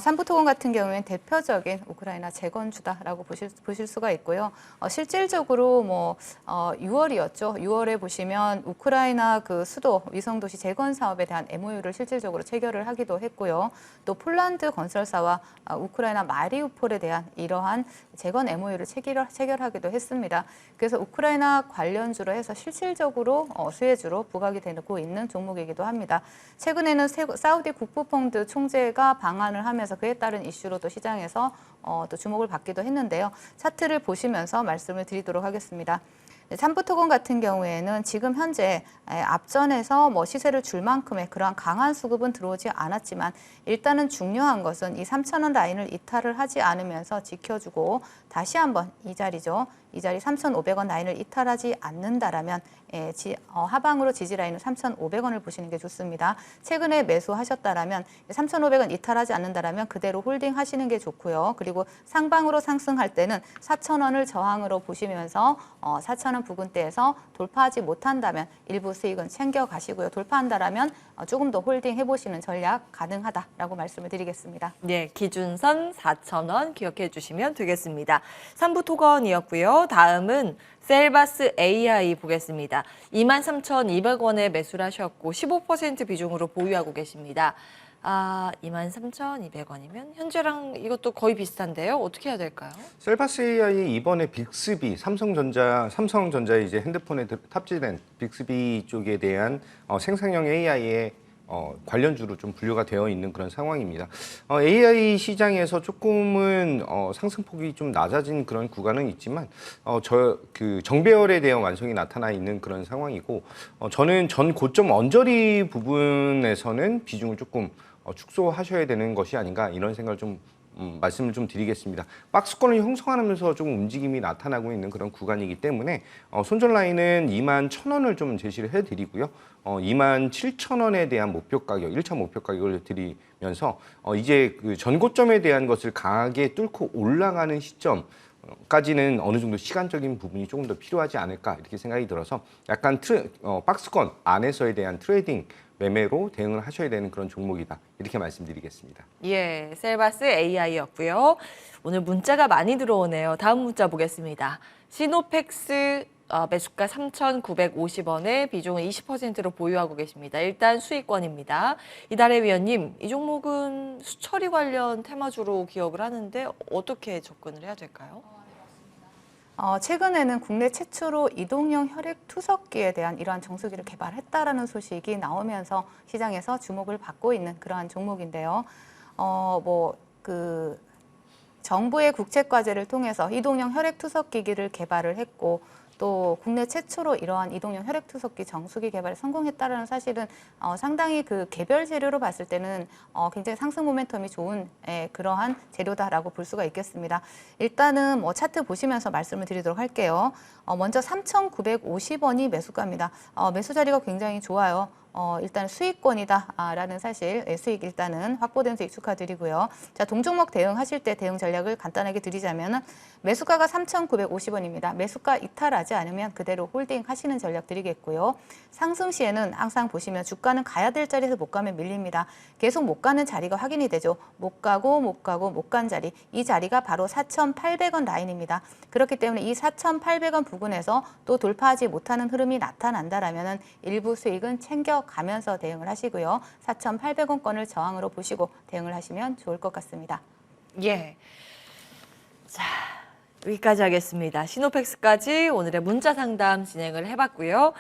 삼부토건 같은 경우에는 대표적인 우크라이나 재건주다라고 보실 수가 있고요. 실질적으로 6월이었죠. 6월에 보시면 우크라이나 그 수도 위성도시 재건 사업에 대한 MOU를 실질적으로 체결을 하기도 했고요. 또 폴란드 건설사와 우크라이나 마리우폴에 대한 이러한 재건 MOU를 체결하기도 했습니다. 그래서 우크라이나 관련주로 해서 실질적으로 수혜주로 부각이 되고 있는 종목이기도 합니다. 최근에는 사우디 국부펀드 총재가 방한을 하면서 그에 따른 이슈로 또 시장에서 또 주목을 받기도 했는데요. 차트를 보시면서 말씀을 드리도록 하겠습니다. 삼부토건 같은 경우에는 지금 현재 앞전에서 시세를 줄 만큼의 그러한 강한 수급은 들어오지 않았지만 일단은 중요한 것은 이 3,000원 라인을 이탈을 하지 않으면서 지켜주고 다시 한번 이 자리죠. 이 자리 3,500원 라인을 이탈하지 않는다라면 하방으로 지지 라인은 3,500원을 보시는 게 좋습니다. 최근에 매수하셨다라면 3,500원 이탈하지 않는다라면 그대로 홀딩 하시는 게 좋고요. 그리고 상방으로 상승할 때는 4,000원을 저항으로 보시면서 4,000원 부근대에서 돌파하지 못한다면 일부 수익은 챙겨 가시고요. 돌파한다라면 조금 더 홀딩 해보시는 전략 가능하다라고 말씀을 드리겠습니다. 네, 기준선 4,000원 기억해 주시면 되겠습니다. 삼부토건이었고요. 다음은 셀바스 AI 보겠습니다. 23,200원에 매수를 하셨고 15% 비중으로 보유하고 계십니다. 23,200원이면 현재랑 이것도 거의 비슷한데요. 어떻게 해야 될까요? 셀바스 AI 이번에 빅스비 삼성전자의 이제 핸드폰에 탑재된 빅스비 쪽에 대한 생산형 AI의 관련주로 좀 분류가 되어 있는 그런 상황입니다. AI 시장에서 조금은 상승폭이 좀 낮아진 그런 구간은 있지만 그 정배열에 대한 완성이 나타나 있는 그런 상황이고 저는 전 고점 언저리 부분에서는 비중을 조금 축소하셔야 되는 것이 아닌가 이런 생각을 좀 말씀을 좀 드리겠습니다. 박스권을 형성하면서 조금 움직임이 나타나고 있는 그런 구간이기 때문에 손절 라인은 21,000원을 좀 제시를 해드리고요. 27,000원에 대한 목표 가격, 1차 목표 가격을 드리면서 이제 그 전고점에 대한 것을 강하게 뚫고 올라가는 시점까지는 어느 정도 시간적인 부분이 조금 더 필요하지 않을까 이렇게 생각이 들어서 약간 박스권 안에서에 대한 트레이딩 매매로 대응을 하셔야 되는 그런 종목이다. 이렇게 말씀드리겠습니다. 예, 셀바스 AI였고요. 오늘 문자가 많이 들어오네요. 다음 문자 보겠습니다. 시노펙스 매수가 3,950원에 비중은 20%로 보유하고 계십니다. 일단 수익권입니다. 이달의 위원님, 이 종목은 수처리 관련 테마주로 기억을 하는데 어떻게 접근을 해야 될까요? 최근에는 국내 최초로 이동형 혈액 투석기에 대한 이러한 정수기를 개발했다라는 소식이 나오면서 시장에서 주목을 받고 있는 그러한 종목인데요. 정부의 국책과제를 통해서 이동형 혈액 투석기기를 개발을 했고 또 국내 최초로 이러한 이동형 혈액 투석기 정수기 개발에 성공했다는 사실은 상당히 그 개별 재료로 봤을 때는 굉장히 상승 모멘텀이 좋은 그러한 재료다라고 볼 수가 있겠습니다. 일단은 차트 보시면서 말씀을 드리도록 할게요. 먼저 3,950원이 매수가입니다. 매수 자리가 굉장히 좋아요. 일단 수익권이다라는 사실, 수익 일단은 확보된 수익 축하드리고요. 자, 동종목 대응하실 때 대응 전략을 간단하게 드리자면 매수가가 3,950원입니다. 매수가 이탈하지 않으면 그대로 홀딩 하시는 전략 드리겠고요. 상승 시에는 항상 보시면 주가는 가야 될 자리에서 못 가면 밀립니다. 계속 못 가는 자리가 확인이 되죠. 못 가고 못 간 자리, 이 자리가 바로 4,800원 라인입니다. 그렇기 때문에 이 4,800원 부근에서 또 돌파하지 못하는 흐름이 나타난다라면 일부 수익은 챙겨가면서 대응을 하시고요. 4,800원권을 저항으로 보시고 대응을 하시면 좋을 것 같습니다. 예. 자, 여기까지 하겠습니다. 시노펙스까지 오늘의 문자 상담 진행을 해봤고요.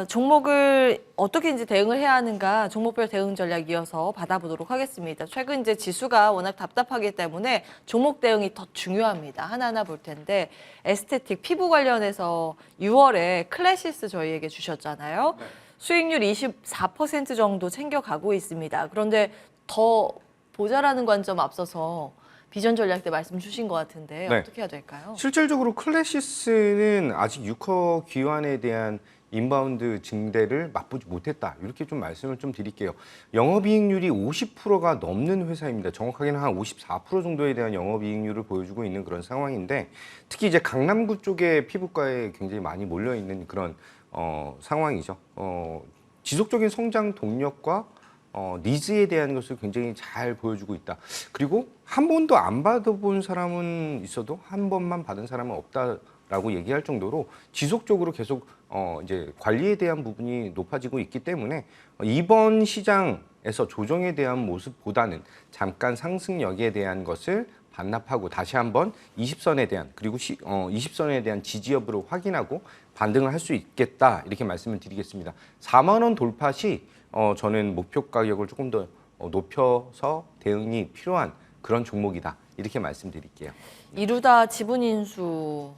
종목을 어떻게 이제 대응을 해야 하는가 종목별 대응 전략 이어서 받아보도록 하겠습니다. 최근 이제 지수가 워낙 답답하기 때문에 종목 대응이 더 중요합니다. 하나하나 볼 텐데 에스테틱 피부 관련해서 6월에 클래시스 저희에게 주셨잖아요. 네. 수익률 24% 정도 챙겨가고 있습니다. 그런데 더 모자라는 관점 앞서서 비전 전략 때 말씀 주신 것 같은데 네. 어떻게 해야 될까요? 실질적으로 클래시스는 아직 6호 기환에 대한 인바운드 증대를 맛보지 못했다. 이렇게 좀 말씀을 좀 드릴게요. 영업이익률이 50%가 넘는 회사입니다. 정확하게는 한 54% 정도에 대한 영업이익률을 보여주고 있는 그런 상황인데 특히 이제 강남구 쪽에 피부과에 굉장히 많이 몰려 있는 그런 상황이죠. 지속적인 성장 동력과 니즈에 대한 것을 굉장히 잘 보여주고 있다. 그리고 한 번도 안 받아본 사람은 있어도 한 번만 받은 사람은 없다라고 얘기할 정도로 지속적으로 계속 이제 관리에 대한 부분이 높아지고 있기 때문에 이번 시장에서 조정에 대한 모습보다는 잠깐 상승력에 대한 것을 반납하고 다시 한번 20선에 대한 그리고 20선에 대한 지지 여부를 확인하고 반등을 할 수 있겠다 이렇게 말씀을 드리겠습니다. 4만 원 돌파 시 저는 목표 가격을 조금 더 높여서 대응이 필요한 그런 종목이다 이렇게 말씀드릴게요. 이루다 지분 인수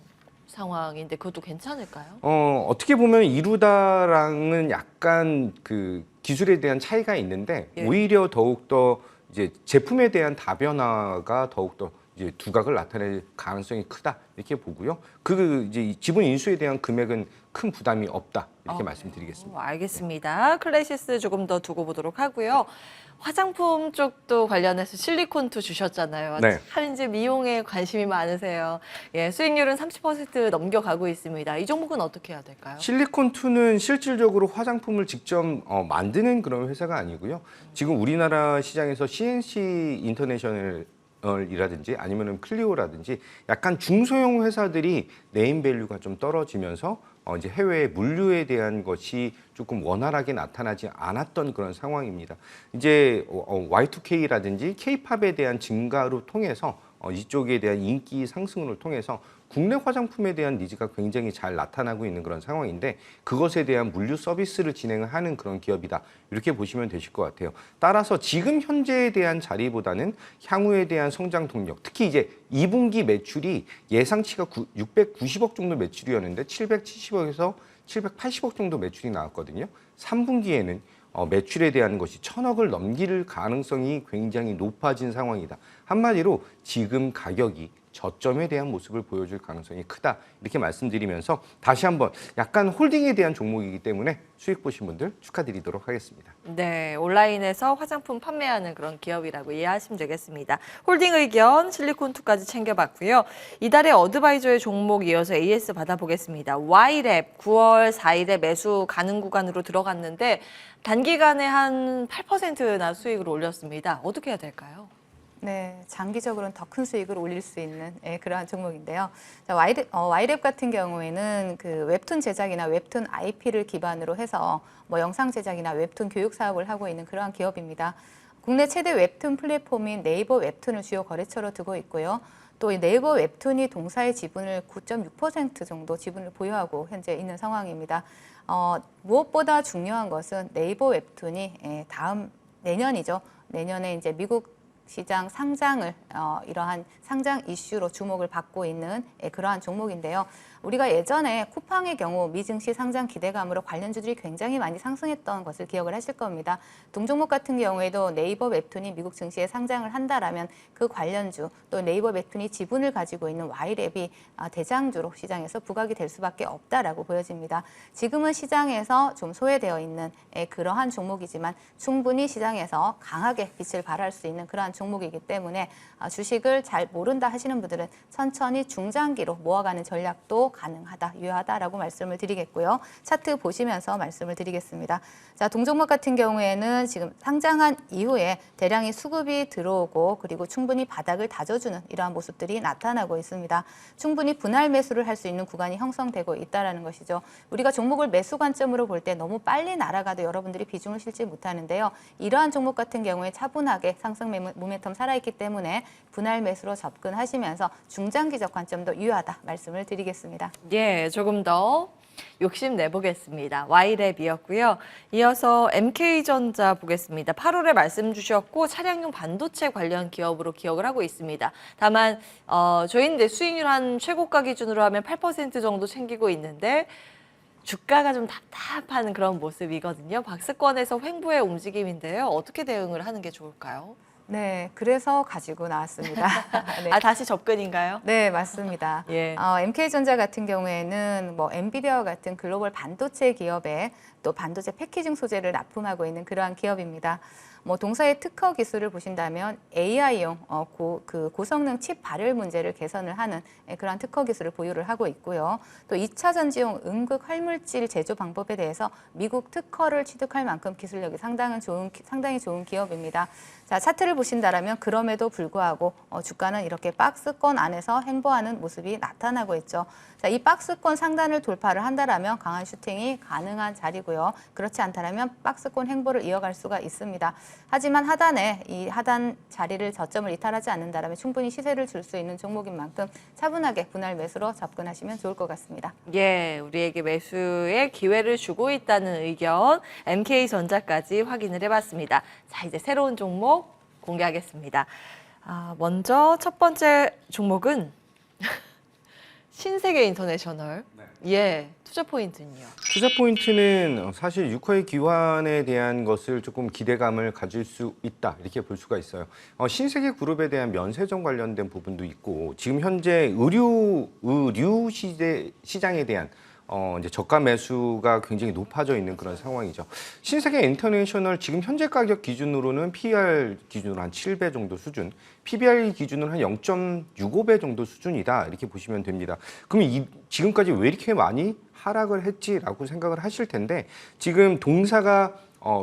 상황인데 그것도 괜찮을까요? 어떻게 보면 이루다랑은 약간 그 기술에 대한 차이가 있는데 예. 오히려 더욱더 이제 제품에 대한 다변화가 더욱더 이제 두각을 나타낼 가능성이 크다 이렇게 보고요. 그 이제 지분 인수에 대한 금액은 큰 부담이 없다 이렇게 말씀드리겠습니다. 알겠습니다. 클래시스 조금 더 두고 보도록 하고요. 화장품 쪽도 관련해서 실리콘투 주셨잖아요. 네. 참 이제 미용에 관심이 많으세요. 예, 수익률은 30% 넘겨가고 있습니다. 이 종목은 어떻게 해야 될까요? 실리콘투는 실질적으로 화장품을 직접 만드는 그런 회사가 아니고요. 지금 우리나라 시장에서 CNC 인터내셔널 이라든지 아니면은 클리오라든지 약간 중소형 회사들이 네임밸류가 좀 떨어지면서 이제 해외 물류에 대한 것이 조금 원활하게 나타나지 않았던 그런 상황입니다. 이제 Y2K라든지 K-팝에 대한 증가로 통해서 이쪽에 대한 인기 상승을 통해서 국내 화장품에 대한 니즈가 굉장히 잘 나타나고 있는 그런 상황인데 그것에 대한 물류 서비스를 진행을 하는 그런 기업이다. 이렇게 보시면 되실 것 같아요. 따라서 지금 현재에 대한 자리보다는 향후에 대한 성장 동력, 특히 이제 2분기 매출이 예상치가 690억 정도 매출이었는데 770억에서 780억 정도 매출이 나왔거든요. 3분기에는 매출에 대한 것이 1,000억을 넘길 가능성이 굉장히 높아진 상황이다. 한마디로 지금 가격이 저점에 대한 모습을 보여줄 가능성이 크다. 이렇게 말씀드리면서 다시 한번 약간 홀딩에 대한 종목이기 때문에 수익 보신 분들 축하드리도록 하겠습니다. 네, 온라인에서 화장품 판매하는 그런 기업이라고 이해하시면 되겠습니다. 홀딩 의견, 실리콘2까지 챙겨봤고요. 이달의 어드바이저의 종목 이어서 AS 받아보겠습니다. Y랩 9월 4일에 매수 가능 구간으로 들어갔는데 단기간에 한 8%나 수익을 올렸습니다. 어떻게 해야 될까요? 네, 장기적으로는 더 큰 수익을 올릴 수 있는 그러한 종목인데요. 자, Y랩 같은 경우에는 그 웹툰 제작이나 웹툰 IP를 기반으로 해서 뭐 영상 제작이나 웹툰 교육 사업을 하고 있는 그러한 기업입니다. 국내 최대 웹툰 플랫폼인 네이버 웹툰을 주요 거래처로 두고 있고요. 또 이 네이버 웹툰이 동사의 지분을 9.6% 정도 지분을 보유하고 현재 있는 상황입니다. 무엇보다 중요한 것은 네이버 웹툰이 다음 내년이죠. 내년에 이제 미국 시장 상장을 이러한 상장 이슈로 주목을 받고 있는 그러한 종목인데요. 우리가 예전에 쿠팡의 경우 미증시 상장 기대감으로 관련주들이 굉장히 많이 상승했던 것을 기억을 하실 겁니다. 동종목 같은 경우에도 네이버 웹툰이 미국 증시에 상장을 한다라면 그 관련주 또 네이버 웹툰이 지분을 가지고 있는 Y랩이 대장주로 시장에서 부각이 될 수밖에 없다라고 보여집니다. 지금은 시장에서 좀 소외되어 있는 그러한 종목이지만 충분히 시장에서 강하게 빛을 발할 수 있는 그러한 종목이기 때문에 주식을 잘 모른다 하시는 분들은 천천히 중장기로 모아가는 전략도 가능하다, 유효하다라고 말씀을 드리겠고요. 차트 보시면서 말씀을 드리겠습니다. 자, 동종목 같은 경우에는 지금 상장한 이후에 대량의 수급이 들어오고 그리고 충분히 바닥을 다져주는 이러한 모습들이 나타나고 있습니다. 충분히 분할 매수를 할 수 있는 구간이 형성되고 있다는 것이죠. 우리가 종목을 매수 관점으로 볼 때 너무 빨리 날아가도 여러분들이 비중을 실지 못하는데요. 이러한 종목 같은 경우에 차분하게 상승 모멘텀 살아있기 때문에 분할 매수로 접근하시면서 중장기적 관점도 유효하다 말씀을 드리겠습니다. 예, 조금 더 욕심 내보겠습니다. Y랩이었고요. 이어서 MK전자 보겠습니다. 8월에 말씀 주셨고 차량용 반도체 관련 기업으로 기억을 하고 있습니다. 다만 저희는 이제 수익률 한 최고가 기준으로 하면 8% 정도 챙기고 있는데 주가가 좀 답답한 그런 모습이거든요. 박스권에서 횡보의 움직임인데요. 어떻게 대응을 하는 게 좋을까요? 네, 그래서 가지고 나왔습니다. 네. 다시 접근인가요? 네, 맞습니다. 예. MK전자 같은 경우에는 뭐 엔비디아와 같은 글로벌 반도체 기업에 또 반도체 패키징 소재를 납품하고 있는 그러한 기업입니다. 뭐 동사의 특허 기술을 보신다면 AI용 고성능 칩 발열 문제를 개선을 하는 그러한 특허 기술을 보유를 하고 있고요. 또 2차 전지용 음극 활물질 제조 방법에 대해서 미국 특허를 취득할 만큼 기술력이 상당히 좋은 기업입니다. 자, 차트를 보신다면 그럼에도 불구하고 주가는 이렇게 박스권 안에서 횡보하는 모습이 나타나고 있죠. 자, 이 박스권 상단을 돌파를 한다라면 강한 슈팅이 가능한 자리고요. 그렇지 않다면 박스권 횡보를 이어갈 수가 있습니다. 하지만 하단에 이 하단 자리를 저점을 이탈하지 않는다면 충분히 시세를 줄 수 있는 종목인 만큼 차분하게 분할 매수로 접근하시면 좋을 것 같습니다. 예, 우리에게 매수의 기회를 주고 있다는 의견 MK전자까지 확인을 해봤습니다. 자, 이제 새로운 종목 공개하겠습니다. 먼저 첫 번째 종목은 신세계 인터내셔널. 예, 투자 포인트는요? 투자 포인트는 사실 유커의 기환에 대한 것을 조금 기대감을 가질 수 있다 이렇게 볼 수가 있어요. 신세계 그룹에 대한 면세점 관련된 부분도 있고 지금 현재 의류 시장에 대한 이제 저가 매수가 굉장히 높아져 있는 그런 상황이죠. 신세계 인터내셔널 지금 현재 가격 기준으로는 PER 기준으로 한 7배 정도 수준, PBR 기준으로 한 0.65배 정도 수준이다 이렇게 보시면 됩니다. 그럼 지금까지 왜 이렇게 많이 하락을 했지라고 생각을 하실 텐데 지금 동사가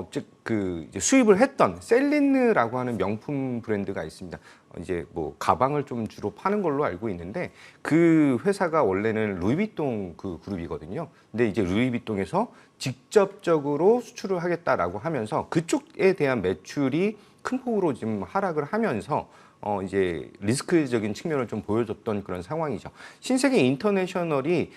이제 수입을 했던 셀린느라고 하는 명품 브랜드가 있습니다. 이제 뭐 가방을 좀 주로 파는 걸로 알고 있는데 그 회사가 원래는 루이비통 그 그룹이거든요. 근데 이제 루이비통에서 직접적으로 수출을 하겠다라고 하면서 그쪽에 대한 매출이 큰 폭으로 지금 하락을 하면서 이제 리스크적인 측면을 좀 보여줬던 그런 상황이죠. 신세계 인터내셔널이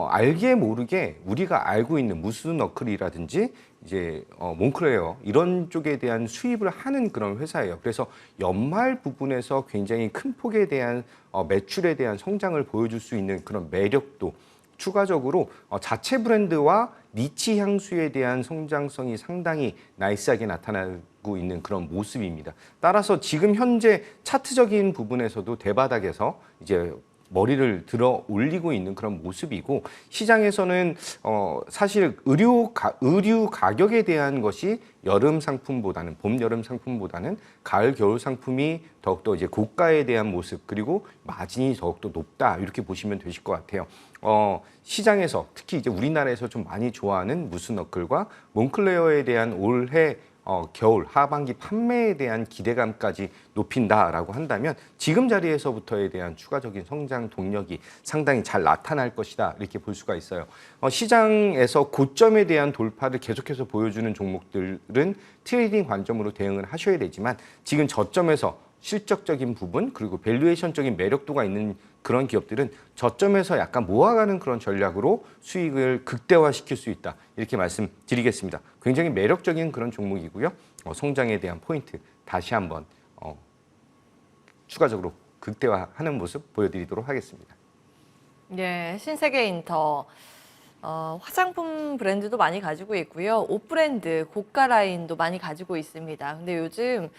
알게 모르게 우리가 알고 있는 무스 너클이라든지 이제 몽클레어 이런 쪽에 대한 수입을 하는 그런 회사예요. 그래서 연말 부분에서 굉장히 큰 폭에 대한 매출에 대한 성장을 보여줄 수 있는 그런 매력도 추가적으로 자체 브랜드와 니치 향수에 대한 성장성이 상당히 나이스하게 나타나고 있는 그런 모습입니다. 따라서 지금 현재 차트적인 부분에서도 대바닥에서 이제 머리를 들어 올리고 있는 그런 모습이고, 시장에서는 사실 의류 가격에 대한 것이 여름 상품보다는, 봄 여름 상품보다는 가을 겨울 상품이 더욱더 이제 고가에 대한 모습, 그리고 마진이 더욱더 높다, 이렇게 보시면 되실 것 같아요. 시장에서 특히 이제 우리나라에서 좀 많이 좋아하는 무스너클과 몽클레어에 대한 올해 겨울 하반기 판매에 대한 기대감까지 높인다라고 한다면 지금 자리에서부터에 대한 추가적인 성장 동력이 상당히 잘 나타날 것이다, 이렇게 볼 수가 있어요. 시장에서 고점에 대한 돌파를 계속해서 보여주는 종목들은 트레이딩 관점으로 대응을 하셔야 되지만, 지금 저점에서 실적적인 부분 그리고 밸류에이션적인 매력도가 있는 그런 기업들은 저점에서 약간 모아가는 그런 전략으로 수익을 극대화시킬 수 있다, 이렇게 말씀드리겠습니다. 굉장히 매력적인 그런 종목이고요. 성장에 대한 포인트 다시 한번 추가적으로 극대화하는 모습 보여드리도록 하겠습니다. 네, 신세계 인터. 화장품 브랜드도 많이 가지고 있고요. 옷 브랜드, 고가 라인도 많이 가지고 있습니다. 근데 요즘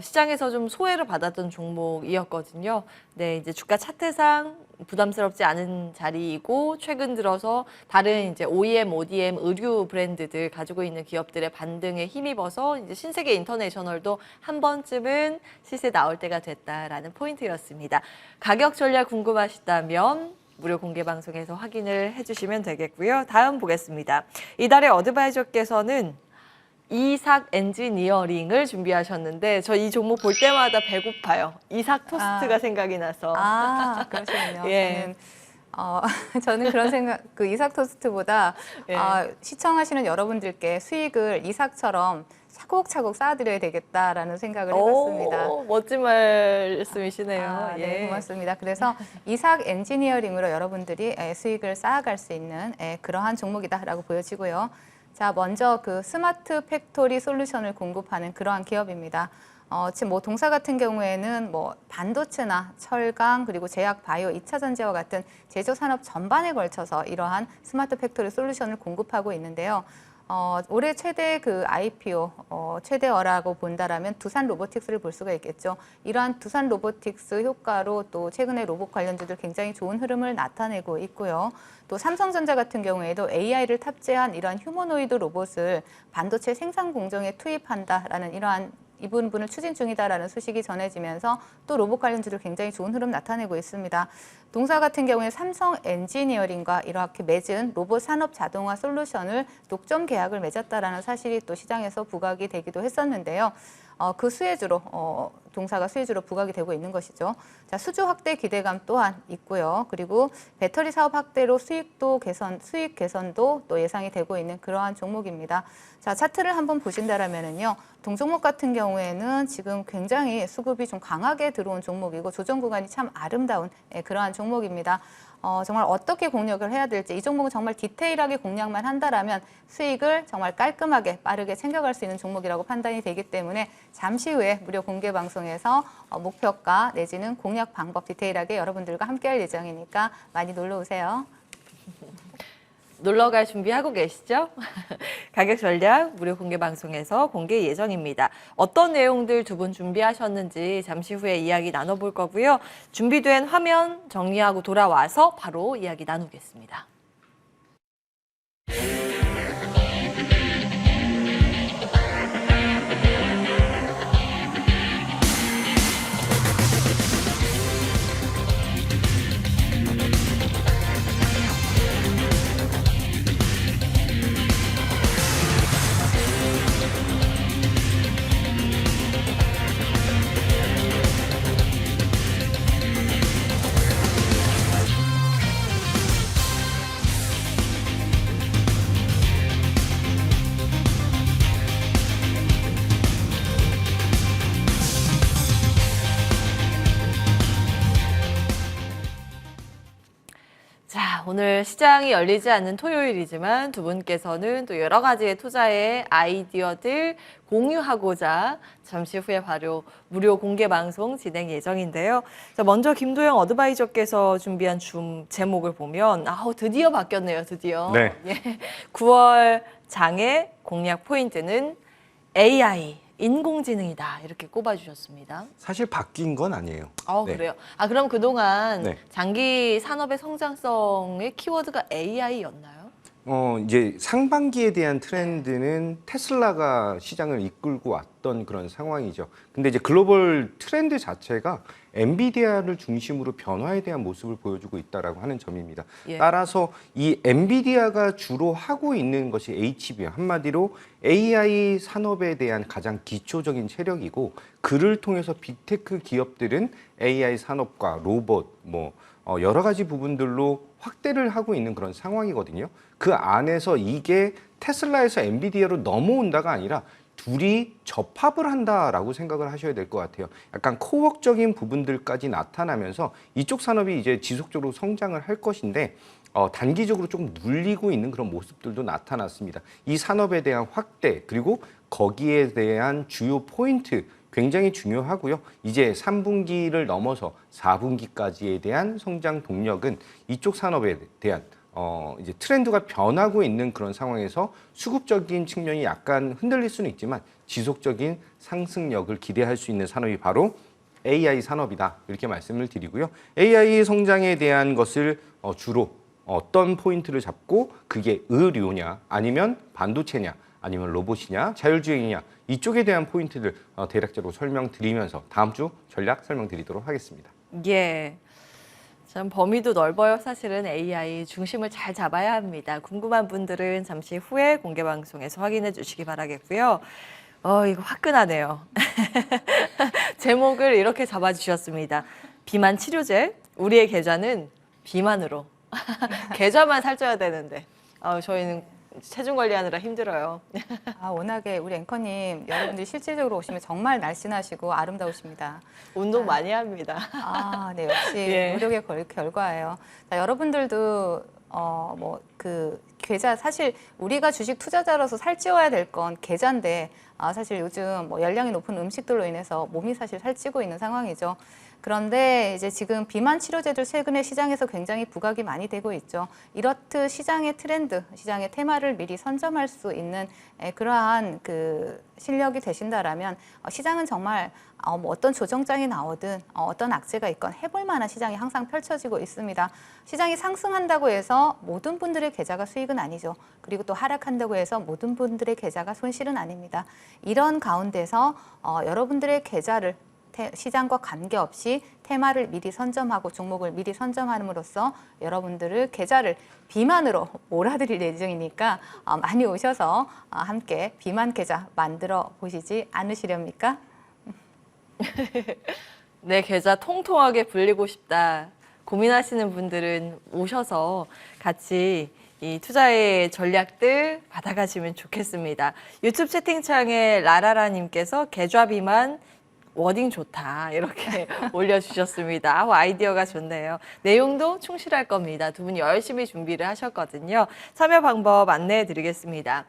시장에서 좀 소외를 받았던 종목이었거든요. 네, 이제 주가 차트상 부담스럽지 않은 자리이고, 최근 들어서 다른 이제 OEM, ODM, 의류 브랜드들 가지고 있는 기업들의 반등에 힘입어서 이제 신세계 인터내셔널도 한 번쯤은 시세 나올 때가 됐다라는 포인트였습니다. 가격 전략 궁금하시다면 무료 공개 방송에서 확인을 해주시면 되겠고요. 다음 보겠습니다. 이달의 어드바이저께서는 이삭 엔지니어링을 준비하셨는데, 저 이 종목 볼 때마다 배고파요. 이삭 토스트가 생각이 나서. 그러시군요. 예. 저는 그런 생각, 그 이삭 토스트보다 예. 시청하시는 여러분들께 수익을 이삭처럼 차곡차곡 쌓아드려야 되겠다라는 생각을 해봤습니다. 멋진 말씀이시네요. 네, 고맙습니다. 그래서 이삭 엔지니어링으로 여러분들이 수익을 쌓아갈 수 있는 그러한 종목이다라고 보여지고요. 자, 먼저 그 스마트 팩토리 솔루션을 공급하는 그러한 기업입니다. 지금 뭐 동사 같은 경우에는 뭐 반도체나 철강 그리고 제약, 바이오, 2차 전지와 같은 제조 산업 전반에 걸쳐서 이러한 스마트 팩토리 솔루션을 공급하고 있는데요. 올해 최대 그 IPO 최대어라고 본다라면 두산 로보틱스를 볼 수가 있겠죠. 이러한 두산 로보틱스 효과로 또 최근에 로봇 관련주들 굉장히 좋은 흐름을 나타내고 있고요. 또 삼성전자 같은 경우에도 AI를 탑재한 이러한 휴머노이드 로봇을 반도체 생산 공정에 투입한다라는 이러한 이 부분을 추진 중이다라는 소식이 전해지면서 또 로봇 관련주들 굉장히 좋은 흐름 나타내고 있습니다. 동사 같은 경우에 삼성 엔지니어링과 이렇게 맺은 로봇 산업 자동화 솔루션을 독점 계약을 맺었다라는 사실이 또 시장에서 부각이 되기도 했었는데요. 그 수혜주로 동사가 수혜주로 부각이 되고 있는 것이죠. 자, 수주 확대 기대감 또한 있고요. 그리고 배터리 사업 확대로 수익 개선도 또 예상이 되고 있는 그러한 종목입니다. 자, 차트를 한번 보신다라면은요. 동종목 같은 경우에는 지금 굉장히 수급이 좀 강하게 들어온 종목이고 조정 구간이 참 아름다운 그러한 종목입니다. 정말 어떻게 공략을 해야 될지, 이 종목은 정말 디테일하게 공략만 한다라면 수익을 정말 깔끔하게 빠르게 챙겨갈 수 있는 종목이라고 판단이 되기 때문에 잠시 후에 무료 공개 방송에서 목표가 내지는 공략 방법 디테일하게 여러분들과 함께할 예정이니까 많이 놀러 오세요. 놀러 갈 준비하고 계시죠? 가격 전략 무료 공개 방송에서 공개 예정입니다. 어떤 내용들 두 분 준비하셨는지 잠시 후에 이야기 나눠볼 거고요. 준비된 화면 정리하고 돌아와서 바로 이야기 나누겠습니다. 오늘 시장이 열리지 않는 토요일이지만 두 분께서는 또 여러 가지의 투자의 아이디어들 공유하고자 잠시 후에 바로 무료 공개 방송 진행 예정인데요. 자, 먼저 김도영 어드바이저께서 준비한 제목을 보면 드디어 바뀌었네요. 드디어. 네. 예. 9월 장의 공략 포인트는 AI, 인공지능이다. 이렇게 꼽아주셨습니다. 사실 바뀐 건 아니에요. 네. 그래요? 그럼 그동안 네. 장기 산업의 성장성의 키워드가 AI였나요? 이제 상반기에 대한 트렌드는 테슬라가 시장을 이끌고 왔던 그런 상황이죠. 근데 이제 글로벌 트렌드 자체가 엔비디아를 중심으로 변화에 대한 모습을 보여주고 있다라고 하는 점입니다. 예. 따라서 이 엔비디아가 주로 하고 있는 것이 HBM, 한마디로 AI 산업에 대한 가장 기초적인 체력이고, 그를 통해서 빅테크 기업들은 AI 산업과 로봇, 여러 가지 부분들로 확대를 하고 있는 그런 상황이거든요. 그 안에서 이게 테슬라에서 엔비디아로 넘어온다가 아니라 둘이 접합을 한다라고 생각을 하셔야 될 것 같아요. 약간 코웍적인 부분들까지 나타나면서 이쪽 산업이 이제 지속적으로 성장을 할 것인데, 단기적으로 조금 눌리고 있는 그런 모습들도 나타났습니다. 이 산업에 대한 확대, 그리고 거기에 대한 주요 포인트 굉장히 중요하고요. 이제 3분기를 넘어서 4분기까지에 대한 성장 동력은 이쪽 산업에 대한 이제 트렌드가 변하고 있는 그런 상황에서 수급적인 측면이 약간 흔들릴 수는 있지만 지속적인 상승력을 기대할 수 있는 산업이 바로 AI 산업이다. 이렇게 말씀을 드리고요. AI 성장에 대한 것을 주로 어떤 포인트를 잡고, 그게 의료냐, 아니면 반도체냐, 아니면 로봇이냐, 자율주행이냐, 이쪽에 대한 포인트를 대략적으로 설명드리면서 다음 주 전략 설명드리도록 하겠습니다. 예. 참 범위도 넓어요. 사실은 AI 중심을 잘 잡아야 합니다. 궁금한 분들은 잠시 후에 공개 방송에서 확인해 주시기 바라겠고요. 이거 화끈하네요. 제목을 이렇게 잡아주셨습니다. 비만 치료제, 우리의 계좌는 비만으로. 계좌만 살쪄야 되는데 저희는 체중 관리하느라 힘들어요. 워낙에 우리 앵커님 여러분들이 실질적으로 오시면 정말 날씬하시고 아름다우십니다. 운동 많이 합니다. 네, 역시 예. 노력의 결과예요. 자, 여러분들도 그 계좌, 사실 우리가 주식 투자자로서 살찌워야 될 건 계좌인데, 사실 요즘 열량이 높은 음식들로 인해서 몸이 사실 살찌고 있는 상황이죠. 그런데 이제 지금 비만 치료제들 최근에 시장에서 굉장히 부각이 많이 되고 있죠. 이렇듯 시장의 트렌드, 시장의 테마를 미리 선점할 수 있는 그러한 그 실력이 되신다라면 시장은 정말 어떤 조정장이 나오든 어떤 악재가 있건 해볼 만한 시장이 항상 펼쳐지고 있습니다. 시장이 상승한다고 해서 모든 분들의 계좌가 수익은 아니죠. 그리고 또 하락한다고 해서 모든 분들의 계좌가 손실은 아닙니다. 이런 가운데서 여러분들의 계좌를 시장과 관계없이 테마를 미리 선점하고 종목을 미리 선점함으로써 여러분들의 계좌를 비만으로 몰아드릴 예정이니까 많이 오셔서 함께 비만 계좌 만들어 보시지 않으시렵니까? 내 계좌 통통하게 불리고 싶다 고민하시는 분들은 오셔서 같이 이 투자의 전략들 받아가시면 좋겠습니다. 유튜브 채팅창에 라라라님께서 계좌 비만 워딩 좋다 이렇게 올려주셨습니다. 아이디어가 좋네요. 내용도 충실할 겁니다. 두 분이 열심히 준비를 하셨거든요. 참여 방법 안내해 드리겠습니다.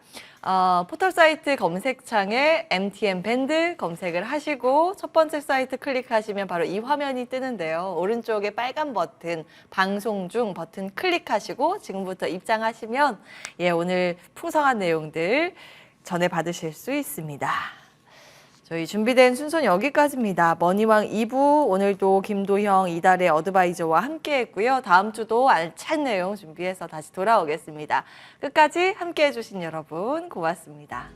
포털 사이트 검색창에 MTN 밴드 검색을 하시고 첫 번째 사이트 클릭하시면 바로 이 화면이 뜨는데요. 오른쪽에 빨간 버튼 방송 중 버튼 클릭하시고 지금부터 입장하시면 오늘 풍성한 내용들 전해 받으실 수 있습니다. 저희 준비된 순서는 여기까지입니다. 머니왕 2부 오늘도 김도형 이달의 어드바이저와 함께 했고요. 다음 주도 알찬 내용 준비해서 다시 돌아오겠습니다. 끝까지 함께 해주신 여러분 고맙습니다.